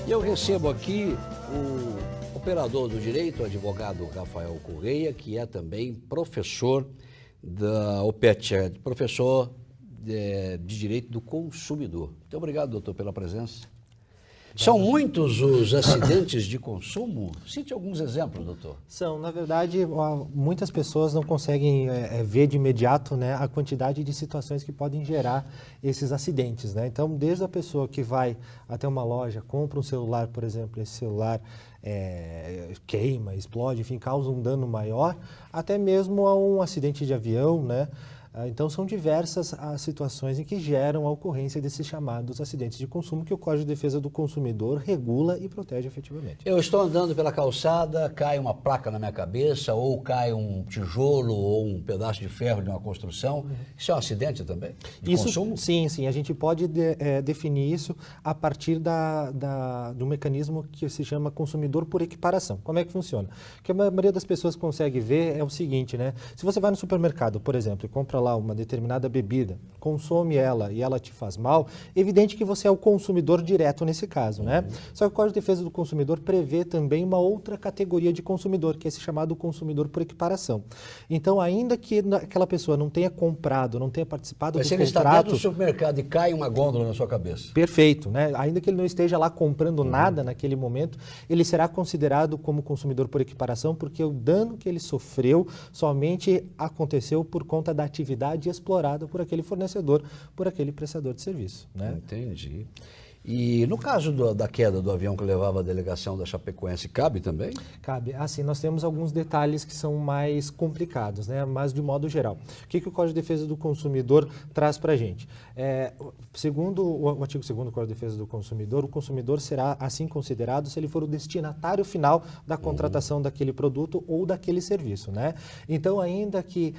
E eu recebo aqui o operador do direito, o advogado Rafael Correia, que é também professor da OPET, professor de Direito do Consumidor. Muito obrigado, doutor, pela presença. São muitos os acidentes de consumo? Cite alguns exemplos, doutor. São, na verdade, muitas pessoas não conseguem ver de imediato, né, a quantidade de situações que podem gerar esses acidentes, né? Então, desde a pessoa que vai até uma loja, compra um celular, por exemplo, esse celular queima, explode, enfim, causa um dano maior, até mesmo a um acidente de avião, né? Então, são diversas as situações em que geram a ocorrência desses chamados acidentes de consumo que o Código de Defesa do Consumidor regula e protege efetivamente. Eu estou andando pela calçada, cai uma placa na minha cabeça, ou cai um tijolo ou um pedaço de ferro de uma construção. Isso é um acidente também? De consumo? Sim, sim. A gente pode definir isso a partir do mecanismo que se chama consumidor por equiparação. Como é que funciona? O que a maioria das pessoas consegue ver é o seguinte, né? Se você vai no supermercado, por exemplo, e compra lá uma determinada bebida, consome ela e ela te faz mal, evidente que você é o consumidor direto nesse caso, né? Só que o Código de Defesa do Consumidor prevê também uma outra categoria de consumidor, que é esse chamado consumidor por equiparação. Então, ainda que aquela pessoa não tenha comprado, não tenha participado Mas do se ele contrato... está dentro do supermercado e cai uma gôndola na sua cabeça? Perfeito, né? Ainda que ele não esteja lá comprando nada naquele momento, ele será considerado como consumidor por equiparação, porque o dano que ele sofreu somente aconteceu por conta da atividade explorada por aquele fornecedor, por aquele prestador de serviço, né? Entendi. E no caso da queda do avião que levava a delegação da Chapecoense, cabe também? Cabe. Assim, nós temos alguns detalhes que são mais complicados, né? Mas de modo geral. O que o Código de Defesa do Consumidor traz para a gente? Segundo o artigo 2º do Código de Defesa do Consumidor, o consumidor será assim considerado se ele for o destinatário final da contratação daquele produto ou daquele serviço, né? Então, ainda que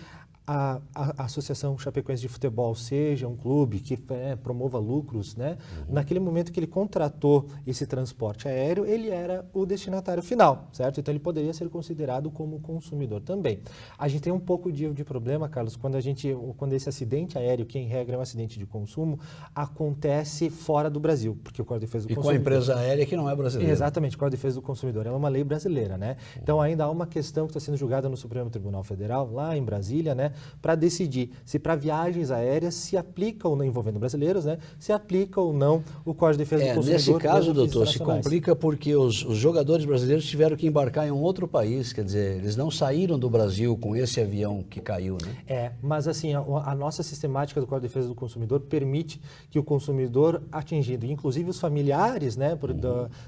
a Associação Chapecoense de Futebol seja um clube que promova lucros, né? Naquele momento que ele contratou esse transporte aéreo, ele era o destinatário final, certo? Então, ele poderia ser considerado como consumidor também. A gente tem um pouco de problema, Carlos, quando esse acidente aéreo, que em regra é um acidente de consumo, acontece fora do Brasil, porque o Código de Defesa do Consumidor... E com a empresa aérea que não é brasileira. Exatamente, o Código de Defesa do Consumidor é uma lei brasileira, né? Então, ainda há uma questão que está sendo julgada no Supremo Tribunal Federal, lá em Brasília, né? Para decidir se para viagens aéreas se aplica ou não, envolvendo brasileiros, né? Se aplica ou não o Código de Defesa do Consumidor. Nesse caso, doutor, se complica porque os jogadores brasileiros tiveram que embarcar em um outro país, quer dizer, eles não saíram do Brasil com esse avião que caiu, né? Mas assim, a nossa sistemática do Código de Defesa do Consumidor permite que o consumidor atingido, inclusive os familiares, né,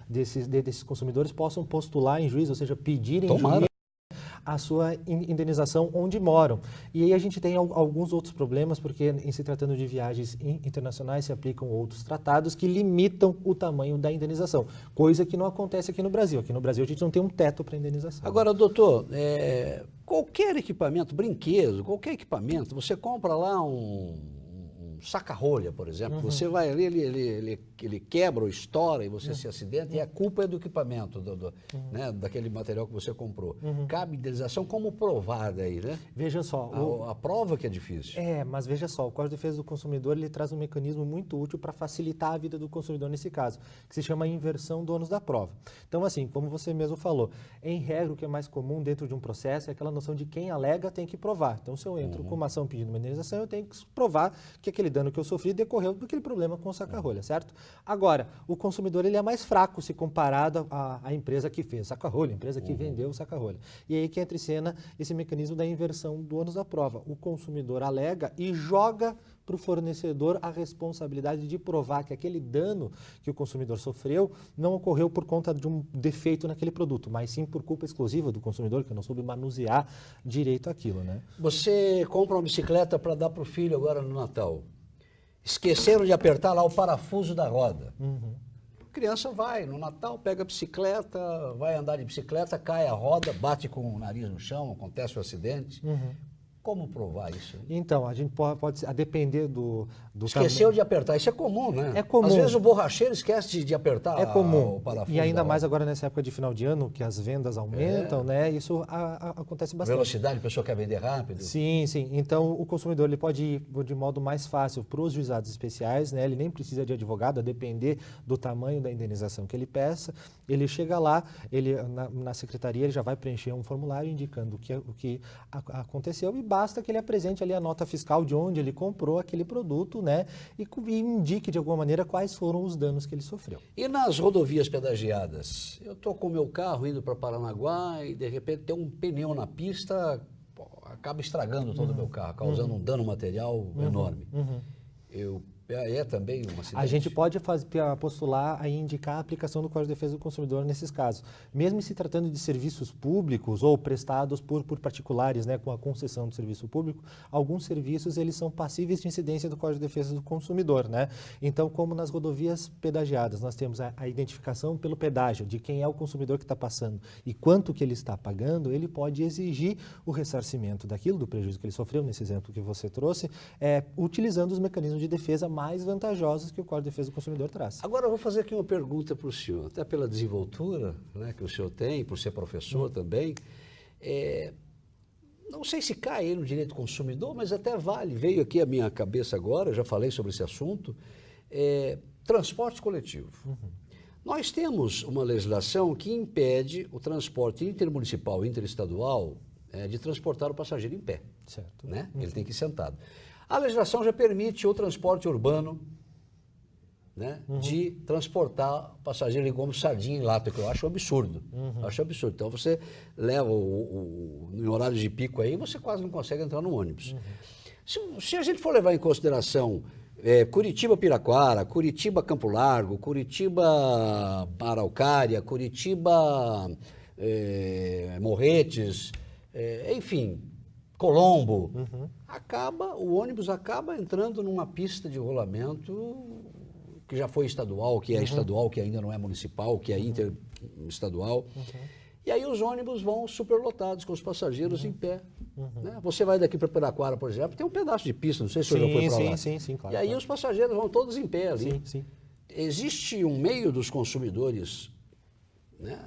desses consumidores, possam postular em juízo, ou seja, pedir em juízo a sua indenização onde moram. E aí a gente tem alguns outros problemas, porque em se tratando de viagens internacionais se aplicam outros tratados que limitam o tamanho da indenização, coisa que não acontece aqui no Brasil. Aqui no Brasil a gente não tem um teto para indenização. Agora, doutor, qualquer equipamento, brinquedo, qualquer equipamento, você compra lá um saca-rolha, por exemplo, você vai ali, ele quebra ou estoura e você se acidenta e a culpa é do equipamento, né, daquele material que você comprou. Cabe indenização, como provar daí, né? Veja só. A prova que é difícil. Mas veja só, o Código de Defesa do Consumidor ele traz um mecanismo muito útil para facilitar a vida do consumidor nesse caso, que se chama inversão do ônus da prova. Então, assim, como você mesmo falou, em regra o que é mais comum dentro de um processo é aquela noção de quem alega tem que provar. Então, se eu entro com uma ação pedindo uma indenização, eu tenho que provar que aquele dano que eu sofri decorreu daquele problema com o saca-rolha, certo? Agora, o consumidor ele é mais fraco se comparado à empresa que fez saca-rolha, a empresa que vendeu o saca-rolha. E aí que entra em cena esse mecanismo da inversão do ônus da prova. O consumidor alega e joga para o fornecedor a responsabilidade de provar que aquele dano que o consumidor sofreu não ocorreu por conta de um defeito naquele produto, mas sim por culpa exclusiva do consumidor, que não soube manusear direito aquilo, né? Você compra uma bicicleta para dar para o filho agora no Natal. Esqueceram de apertar lá o parafuso da roda. A criança vai no Natal, pega a bicicleta, vai andar de bicicleta, cai a roda, bate com o nariz no chão, acontece o acidente. como provar isso? Então, a gente pode a depender do Esqueceu de apertar, isso é comum, né? É comum. Às vezes o borracheiro esquece de apertar É comum. o parafuso. E ainda mais agora nessa época de final de ano, que as vendas aumentam, né? Isso acontece bastante. Velocidade, a pessoa quer vender rápido. Sim, sim. Então, o consumidor ele pode ir de modo mais fácil para os juizados especiais, né? Ele nem precisa de advogado, a depender do tamanho da indenização que ele peça. Ele chega lá, na secretaria, ele já vai preencher um formulário indicando o que aconteceu e basta que ele apresente ali a nota fiscal de onde ele comprou aquele produto, né? E indique de alguma maneira quais foram os danos que ele sofreu. E nas rodovias pedagiadas? Eu estou com o meu carro indo para Paranaguá e de repente tem um pneu na pista, acaba estragando todo o meu carro, causando um dano material enorme. É também um acidente? A gente pode postular e indicar a aplicação do Código de Defesa do Consumidor nesses casos. Mesmo se tratando de serviços públicos ou prestados por particulares, né, com a concessão do serviço público, alguns serviços eles são passíveis de incidência do Código de Defesa do Consumidor, né? Então, como nas rodovias pedagiadas, nós temos a identificação pelo pedágio de quem é o consumidor que está passando e quanto que ele está pagando, ele pode exigir o ressarcimento daquilo, do prejuízo que ele sofreu, nesse exemplo que você trouxe, utilizando os mecanismos de defesa mais vantajosos que o Código de Defesa do Consumidor traz. Agora, eu vou fazer aqui uma pergunta para o senhor, até pela desenvoltura, né, que o senhor tem, por ser professor também. Não sei se cai aí no direito do consumidor, mas até vale. Veio aqui à minha cabeça agora, já falei sobre esse assunto, transporte coletivo. Nós temos uma legislação que impede o transporte intermunicipal e interestadual de transportar o passageiro em pé. Certo. Né? Ele tem que ir sentado. A legislação já permite o transporte urbano, né, de transportar passageiro como sardinha em lata, que eu acho um absurdo. Acho absurdo. Então você leva em horários de pico aí, você quase não consegue entrar no ônibus. Se a gente for levar em consideração Curitiba-Piraquara, Curitiba-Campo Largo, Curitiba-Araucária, Curitiba-Morretes, enfim, Colombo, o ônibus acaba entrando numa pista de rolamento que já foi estadual, que é estadual, que ainda não é municipal, que é interestadual. E aí os ônibus vão superlotados, com os passageiros em pé. Né? Você vai daqui para Piraquara, por exemplo, tem um pedaço de pista, não sei se o senhor já foi para lá. Sim, claro. E aí os passageiros vão todos em pé ali. Sim. Existe um meio dos consumidores, né,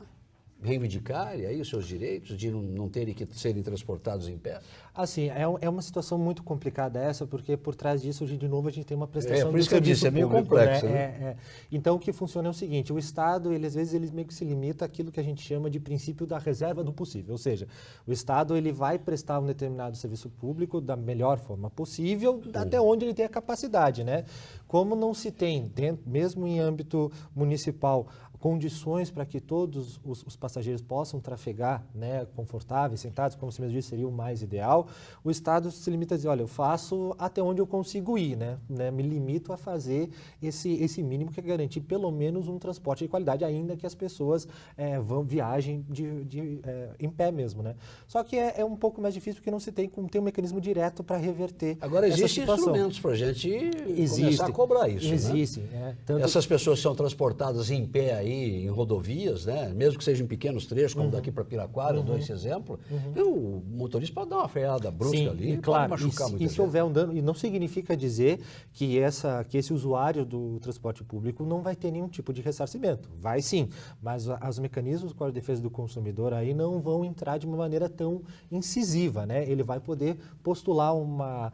reivindicarem aí os seus direitos de não terem que serem transportados em pé? Assim, é uma situação muito complicada essa, porque por trás disso, de novo, a gente tem uma prestação por isso que eu disse, é meio complexo, né? Então, o que funciona é o seguinte, o Estado, às vezes, ele meio que se limita àquilo que a gente chama de princípio da reserva do possível, ou seja, o Estado, ele vai prestar um determinado serviço público da melhor forma possível, até onde ele tem a capacidade, né? Como não se tem, mesmo em âmbito municipal, condições para que todos os passageiros possam trafegar, né, confortáveis, sentados, como você mesmo disse, seria o mais ideal, o Estado se limita a dizer, olha, eu faço até onde eu consigo ir, né, me limito a fazer esse mínimo que é garantir pelo menos um transporte de qualidade, ainda que as pessoas viajem em pé mesmo, né. Só que é um pouco mais difícil porque não se tem um mecanismo direto para reverter. Agora, existem instrumentos para a gente começar a cobrar isso, Existem. Né? Essas pessoas são transportadas em pé aí, em rodovias, né? Mesmo que sejam em pequenos trechos, como daqui para Piraquara, eu dou esse exemplo, o motorista pode dar uma freada brusca ali, claro, pode machucar muito. E se houver um dano, e não significa dizer que esse usuário do transporte público não vai ter nenhum tipo de ressarcimento. Vai sim, mas os mecanismos do Código de Defesa do Consumidor aí não vão entrar de uma maneira tão incisiva, né? Ele vai poder postular uma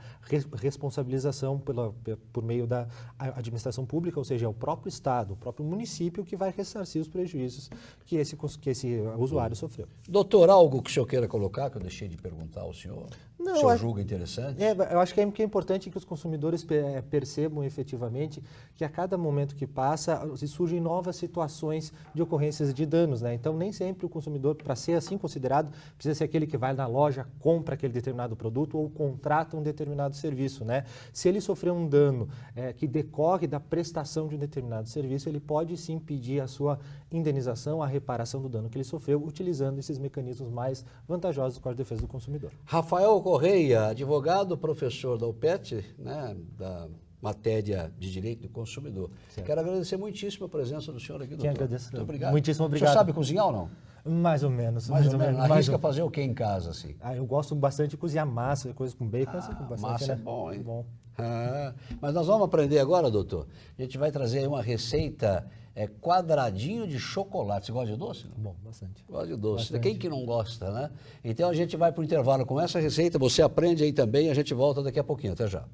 responsabilização por meio da administração pública, ou seja, é o próprio Estado, o próprio município que vai ressarcir os prejuízos que esse usuário sofreu. Doutor, algo que o senhor queira colocar, que eu deixei de perguntar ao senhor? Não, o senhor julga interessante? Eu acho que é importante que os consumidores percebam efetivamente que a cada momento que passa surgem novas situações de ocorrências de danos, né? Então, nem sempre o consumidor, para ser assim considerado, precisa ser aquele que vai na loja, compra aquele determinado produto ou contrata um determinado serviço, né? Se ele sofreu um dano que decorre da prestação de um determinado serviço, ele pode sim pedir a sua indenização, a reparação do dano que ele sofreu, utilizando esses mecanismos mais vantajosos do Código de Defesa do Consumidor. Rafael Correia, advogado, professor da UPET, né, matéria de direito do consumidor. Certo. Quero agradecer muitíssimo a presença do senhor aqui, doutor. Quem agradeço. Muito obrigado. Muitíssimo obrigado. O senhor sabe cozinhar ou não? Mais ou menos. Mais ou menos. Arrisca mais fazer o que em casa, assim? eu gosto bastante de cozinhar massa, coisas com bacon. Bastante, Massa né? é bom, hein? Bom. Mas nós vamos aprender agora, doutor. A gente vai trazer aí uma receita quadradinho de chocolate. Você gosta de doce? Não? Bom, bastante. Gosta de doce. Bastante. Quem que não gosta, né? Então a gente vai para o intervalo com essa receita. Você aprende aí também. A gente volta daqui a pouquinho. Até já.